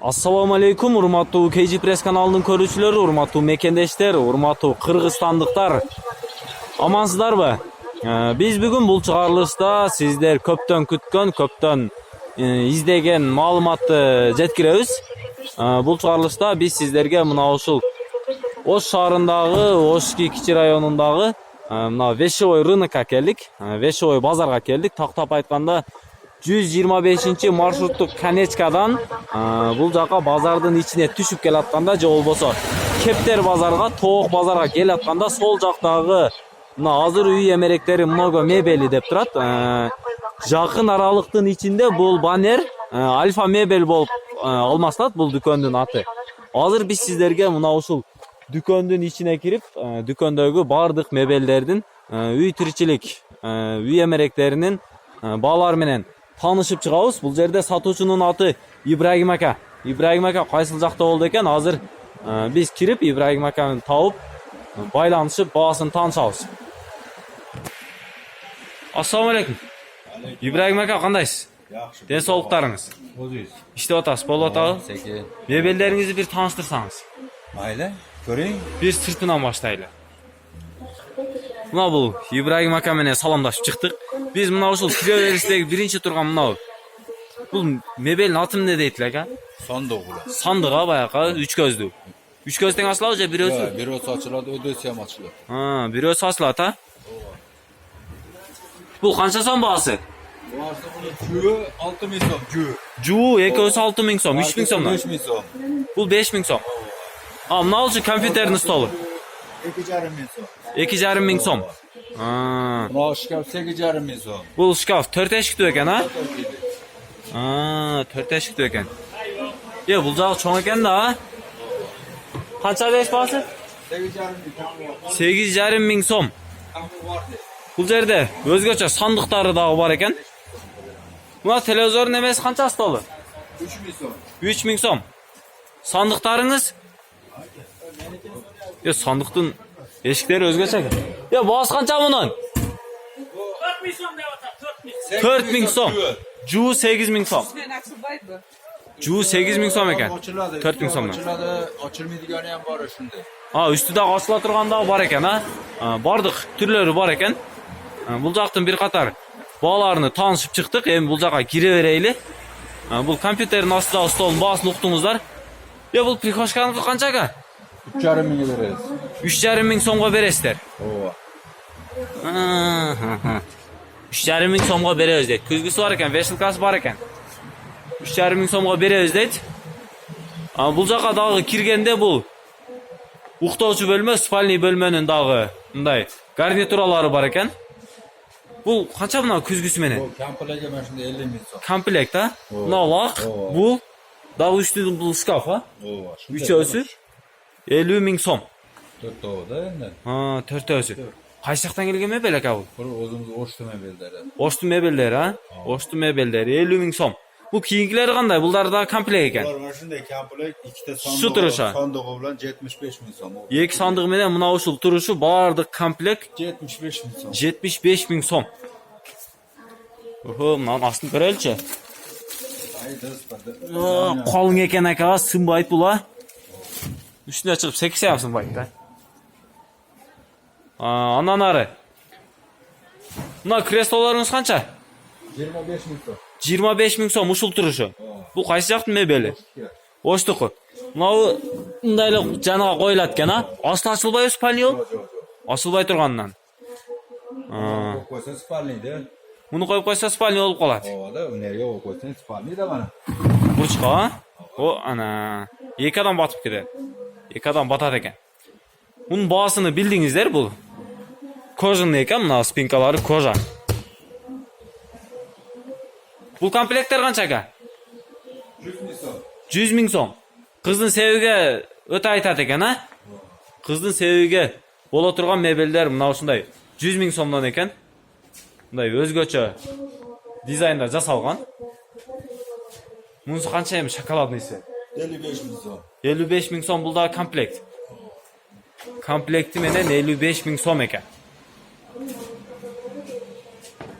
Assalamu alaikum, urmatlı KG Press kanalının körүүчүлөрү, urmatlı mekendештер, urmatlı Kırgızstandыктар. Amansızlarбы? Biz bugün bul çıgarılışta sizler köptön kütkөн, köptön izdegen malumatты жеткиребиz. Bul çıgarılışta biz sizlerge mına ушул Ош шаарындагы, Ошки кичи районундагы мына Вешевой рынокко келдик. Вешевой базарга келдик. Тактап айтканда 125 маршруттук конечкадан бул жака базардын ичине түшүп келатканда же болбосо Кептер базарга, Тоок базарга келатканда сол жактагы мына азыр үй эмеректери много мебели деп турат. Жакын аралыктын ичинде бул баннер Альфа мебель болуп алмаштат бул дүкөндүн аты. Азыр биз сиздерге мына ушул дүкөндүн ичине кирип, дүкөндөгү бардык мебелдердин үй тиричилик, үй эмеректеринин баалары менен танышып чыгабыз. Бул жерде сатуучунун аты Ибрагим ака. Ибрагим ака кайсыл жакта болду экен? Азыр биз кирип Ибрагим аканы тауып, байланышып, баасын таанышабыз. Ассаламу алейкум. Ибрагим ака, кандайсыз? Жакшы. Ден соолуктарыңыз? Өзүбүз. Иштеп атасыз, болуп атабы? Мебелдериңизди бир тааныштырсаңыз. Майла, көрейин. Бир сыртынан баштайлы. Мына бул Ибрагим ака менен саламдашып чыктык. Биз мына ушул кире беришдеги биринчи турган мына бул мебелдин аты эмне дейт эле ака? Сандык улы. Сандыга баягы үч көздүү. Үч көз тең ачылабы же бирөөсү? Бирөөсү ачылат, өдөсү ham ачылат. Бирөөсү ачылат, а? Бул канча сом баасы? Баасы жөө 6000 сом, жөө. Жуу экөөсү 6000 сом, 3000 сомдон. 5000 сом. Бул 5000 сом. Мына ушул компьютердин столу. 2500 сом. 2500 сом. Мына шкаф 8500 сом. Бул шкаф 4 эшиктүү экен, а? 4 эшиктүү экен. Бул жагы чоң экен да, а? Канча дейсиз баасы? 8500 сом. Бул жерде өзгөчө сандыктары дагы бар экен. Мына телевизордун эмеси канча столу? 3000 сом. 3000 сом. Сандыктарыңыз? Сандыктын эшиктери өзгөчө экен. Баасы канча мунун? 4000 сом деп атат, 4000 сом. Жуу 8000 сом. Жуу 8000 сом экен. 4000 сомдон. Açılmaydigani ham bor shunday. Üstüde açıla turgan da var eken, ha? Bardıq türleri var eken. Bul jактын bir qatar baalarını tanışıp çıktık. Emin bul jaka gire bereyli. Bul kompüterin astida stolun baasını uqdunuzlar. Bul prikoshkanızı kança aka? 3500 beresiz. 3500 somga beresizler. Ova. 3500 somga berебиз дейт. Күзгүсү бар экен, вешилкасы бар экен. 3500 somga berебиz дейт. Бул жака дагы киргенде бул уктоочу бөлмө, спальный бөлмөнүн дагы мындай гарнитуралары бар экен. Бул канча мына күзгүсү менен? Бул комплект mana shunday 50000 сом. Комплект, а? Мына лак, бул дагы үчтүү бул шкаф, а? Ова. Үчөөсү 50000 сом. Төртөөдө энди. Төртөөсү. Кайсы жактан келген мебель ака бул? Бул өзүмүз Оштун мебелдери. Оштун мебелдери, а? Оштун мебелдери 50000 сом. Бул кийинкилери кандай? Булдар да комплект экен. Булар mana shunday komplekt, ikkita Şu turuşa. sandığı bilan 75000 som. Эки сандыгы менен мына ушул турушу баардык комплект 75000 som. 75000 сом. Мынанын астын көрөлүчү. Калың экен ака, сынбайт бул, а? Үстүнө чыгып сексе ham сынбайт да. Андан ары. Мына креслолоруңуз канча? 25000 сом. 25000 сом ушул турушу. Бул кайсы жактын мебели? Оштуку. Мынау мындай эле жанага коюлат экен, а? Асты ачылбайбы спальный болуп? Ачылбай турганынан. Koysa spalniy de. Муну коюп койсо спальный болуп калат. Ova da unerga qo'yib qo'ysangiz spalniy da mana. Бурчка, а? Ана, эки адам батып кетет. Эки адам батат экен. Мунун баасыны билдиңиздер бул. Кожаный экен, мына спинкалары кожа. Бул комплекттер канча ака? 100000 сом. 100 000 сом. Кыздын себеге өтө айтат экен, а? Кыздын себеге боло турган мебелдер мына ушундай 100 000 сомдон экен. Мындай өзгөчө дизайнда жасалган. Мунусу канча эми шоколадныйсы? 55000 сом. 55000 сом бул да комплект. Комплекти менен 55000 сом экен.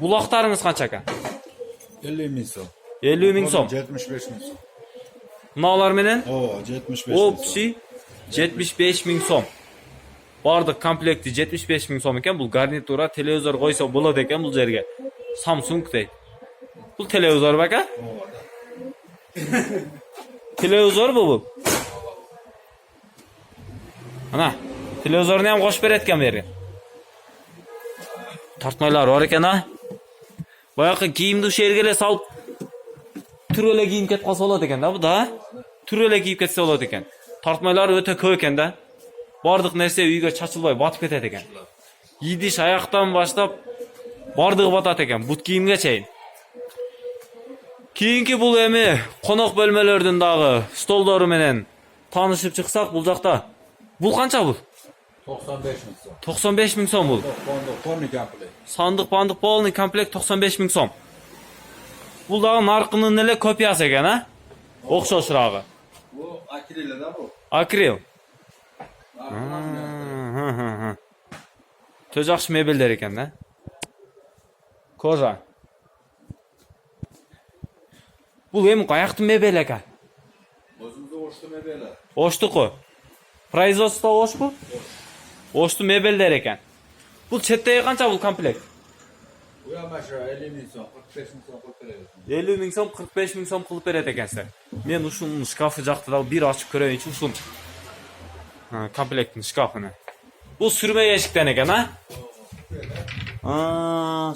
Булактарыңыз канча ака? 50000 сом. 50000 сом. 75000 сом. Mınalar menen? Oo, 75 Opsi 75 ming so'm. Bardıq komplekti 75 ming so'm ekan. Bu garnitura, televizor qo'ysa bo'ladi ekan bu yerga. Samsung deydi. Bu televizor baka? Televizor bu. Ana, televizorni ham qo'shib berayotgan bu yerga. Tartmaylar bor ekan ha. Boyaqa kiyimni o'sha yerga solib turele kiyim ketib qolsa bo'ladi ekan-da bu da. Turele kiyib ketsa bo'ladi ekan. Tartmaylar o'ta ko'p ekan-da. Bardiq narsa uyga chachilmay botib ketadi ekan. Yidish oyoqdan boshlab bardiq botadi ekan, but kiyimgachayin. Keyingi bu emi qo'noq bölmelerden dagı stoldori menen tanışıp chiqsak bu yoqda. Bu qancha bu? 95 ming so'm. 95 ming so'm bu. Polni komplekt. Sandiq bandiq polni komplekt 95 ming so'm. Bu dagı narxının nele kopyası ekan ha? O'xshoshrog'i. Bu akrilda bu. Akril. To'z yaxshi mebellar ekan-da. Ko'ra. Bu hem qayaqti mebel ekan. O'zimizda o'shdi mebellar. O'shdi-ku. Производство o'shku? O'shdi mebellar ekan. Bu chetdagi qancha bu komplekt? Bu ham mana 50 ming so'm, 45 ming so'm qilib beradi. 50 ming so'm, 45 ming so'm qilib beradi ekansizlar. Men ushun shkafi jaqtida bir ochib ko'rayinchi ushun. Komplektning shkafini. Bu surma eshikdan ekan, ha?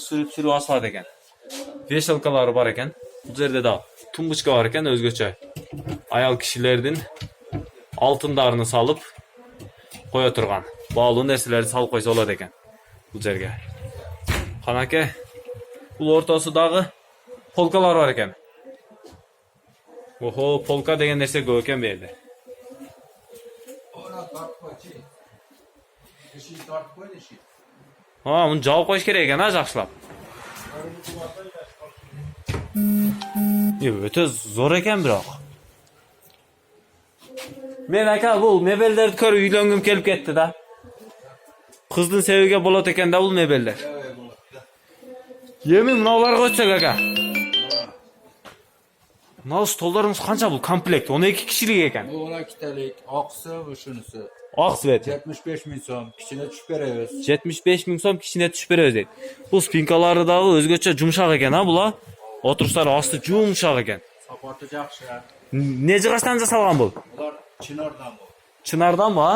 Surib asfalt ekan. Veshalkalari bor ekan. Bu yerda da tumbuchka bor ekan o'zgacha. Ayol kishilardan oltinlarini solib qo'ya turgan. Bog'li narsalarni solib qo'ysa bo'ladi ekan. Bu yerga. Qanaka bu o'rtasidagi polkalar bor ekan. Oho, polka degan narsa ko'p ekan bu yerda. Ora tortpochi. Ishi tortib qo'ydi ishi. Ha, uni javob qo'yish kerak ekan, yaxshilab. O'ta zo'r ekan biroq. Men aka bu mebellarni ko'rib uylangim kelib ketdi-da. Qizning seviga bo'ladi ekan-da bu mebellar. Yemin bunalarga o'tsak aka. Mana stollarimiz qancha bu komplekt? 12 kishilik ekan. Bu 12 talik, oqsi bu shunisi. Oq svet. 75 ming so'm, kichkina tushib beramiz. 75 ming so'm kichkina tushib beramiz deydi. Bu spinkalardagi o'zgacha yumshoq ekan ha bular. O'tirishlari osti yumshoq ekan. Sapoti yaxshi. Necha qachon jasalgan bu? Ular chinordan bu. Chinardanmi ha?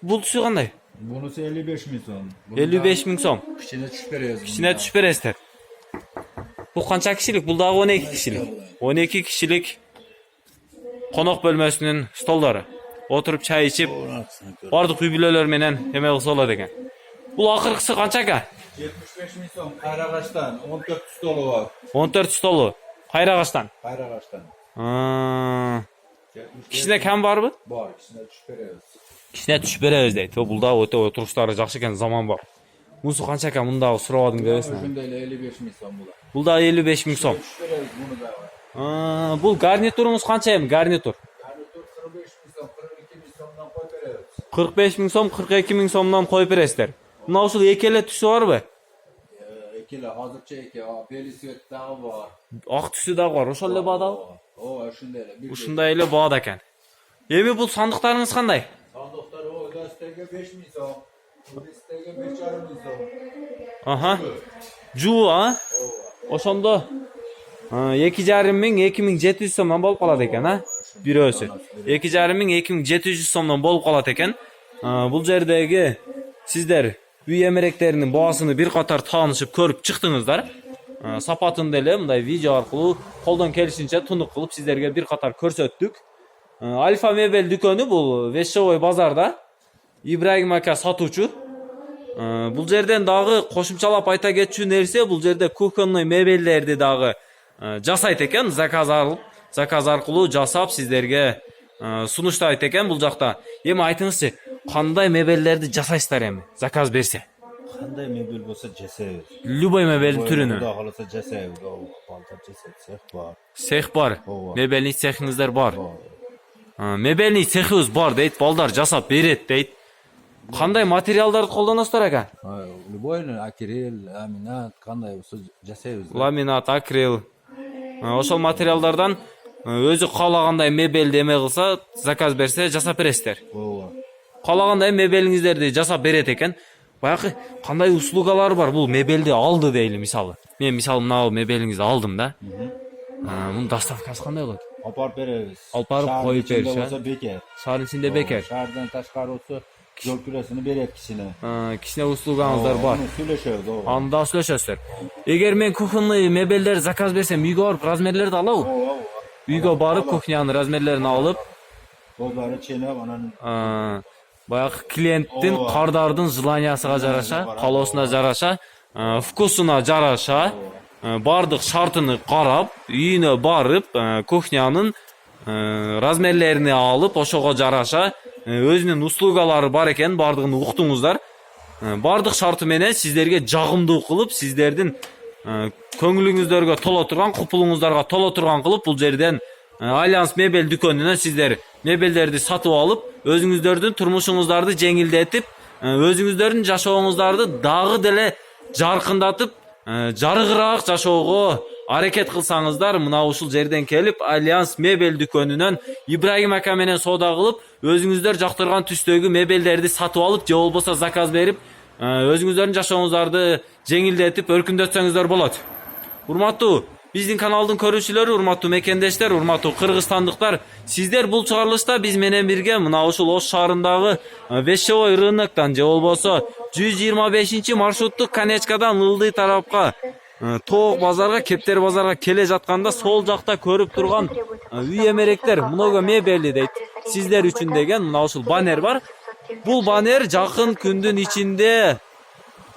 Bu tushi qanday? Bunisi 55 ming so'm. 55 ming so'm. Kichkina tushib beramiz. Kichkina tushib berasizlar. Bu qancha kishilik? Bu dag'i 12 kishilik. 12 kishilik qo'noq bölməsinin stollari. O'tirib choy ichib, bardiq uy-bulolar menen yemək qilsa bo'ladi ekan. Bu oxirgisi qancha aka? 75 ming so'm qayrag'ashdan 14 stoli bor. 14 stoli. Qayrag'ashdan. Qayrag'ashdan. Kishina kam bormi? Bor, kichkina tushib beramiz. Kishina tushib beramiz deydi. Bunda o'ta o'tirishlari yaxshi ekan, zamon bor. Bunisi qancha ekan? Bunda so'radim deyapsizmi? Shunday 55 ming so'm bular. Bunda 55 ming so'm. Tushib beramiz buni da. Bu garniturimiz qancha ham? Garnitur. Garnitur 45 ming so'm, 42 ming so'mdan qo'yib beramiz. 45 ming so'm, 42 ming so'mdan qo'yib berasizlar. Bunda usul ikkala tusi bormi? Ikkala hozircha ikki, beli svetdagi bor. Oq tusida bor, o'shalar borda. O, shundaylar. Shundaylar bor ekan. Endi bu sandiqlarimiz qanday? Sandiqlar o, gazetega 5 ming so'm, turistga 5,5 ming so'm. Aha. Ju ha? O'shanda 2,5 ming, 2700 so'mdan bo'lib qoladi ekan, ha? Birosi. 2,5 ming, 2700 so'mdan bo'lib qoladi ekan. Bu yerdagi sizlar uy emereklerining bahosini bir qator tanishib ko'rib chiqdingizlar. Sapatindele bunday video orqali qo'ldan kelishincha tuniq qilib sizlarga bir qator ko'rsatdik. Alfa mebel do'koni bu Veshovoy bozorda. Ibrohim aka sotuvchi. Bu yerdan dag'i qo'shimchalab ayta ketchu narsa bu yerda kuxonnoy mebellarni dag'i jasayt ekan, zakaz orqali jasab sizlarga sunishda ayt ekan bu yoqda. Hem aytingizchi, qanday mebellarni jasaysizlar ham? Zakaz bersa. Qanday mebel bo'lsa jasaymiz. Любой mebel turini. Xudo xolasa jasaymiz. Balta jasayt sex bor. Sex bor. Mebelning sexingizlar bor. Mebelning sexingiz bor deydi, baldar jasab beradi deydi. Qanday materiallarni qo'llanasizlar aka? Любой akril, laminat, qanday bo'lsa jasaymiz. Laminat, akril. Ошол материалдардан өзү каалагандай мебелди эме кылса, заказ берсе жасап бересиздер. Ооба. Каалагандай мебелиңиздерди жасап берет экен. Баягы кандай услугалар бар бул мебелди алды дейли мисалы. Мен мисалы мына мебелиңизди алдым да. Мунун доставкасы кандай болот? Апарып беребиз. Алып барып коюп бериш, болсо бекер. Шаардын ичинде бекер. Шаардан ташкары болсо жол күрөсүнү берет кишине. Кичине услугаңыздар бар. Аны сүйлөшөбүз, ооба. Анда сүйлөшөсүздөр. Эгер мен кухонный мебелдер заказ берсем, үйгө барып размерлерди алабы? Ооба. Үйгө барып кухнянын размерлерин алып, Болдары ченеп анан баягы клиенттин кардардын желаниясына жараша, каалоосуна жараша, вкусуна жараша, бардык шартыны карап, үйүнө барып, кухнянын размерлерини алып, ошого жараша өзүнүн услугалары бар экен, бардыгын уктуңуздар. Бардык шарты менен сиздерге жагымдуу кылып, сиздердин көңүлүңүздөргө толо турган, купулуңуздарга толо турган кылып, бул жерден Альянс мебель дүкөнүнөн сиздер мебелдерди сатып алып, өзүңүздөрдүн турмушуңуздарды жеңилдетип, өзүңүздөрдүн жашооңуздарды дагы деле жаркындатып, жарыгыраак жашоого аракет кылсаңыздар, мына ушул жерден келип Альянс мебель дүкөнүнөн Ибрагим ака менен соода кылып, өзүңүздөр жактырган түстөгү мебелдерди сатып алып, же болбосо заказ берип, өзүңүздөрдүн жашооңуздарды жеңилдетип, өркүндөтсөңүздөр болот. Урматтуу биздин каналдын көрүүчүлөрү, урматтуу мекендештер, урматтуу кыргызстандыктар, сиздер бул чыгарылышта биз менен бирге мына ушул Ош шаарындагы Вещевой рыноктан же болбосо 125 конечкадан ылдый тарапка Тоок базарга, Кептер базарга келе жатканда сол жакта көрүп турган үй эмеректер много мебели дейт. Сиздер үчүн деген мына ушул баннер бар. Бул баннер жакын күндүн ичинде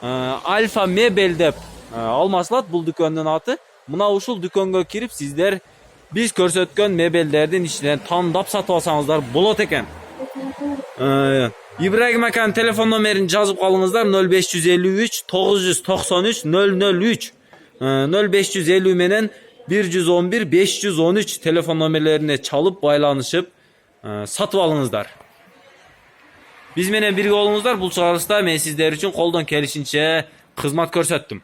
Альфа мебель деп алмашылат, бул дүкөндүн аты. Мына ушул дүкөнгө кирип сиздер биз көрсөткөн мебелдердин ичинен тандап сатып алсаңыздар болот экен. Ибрагим аканын телефон номерин жазып калыңыздар: 0553 993 003 0550 менен 111 513 телефон номерлерине чалып байланышып сатып алыңыздар. Биз менен бирге болуңуздар. Бул чыгарылышта мен сиздер үчүн колдон келишинче кызмат көрсөттүм.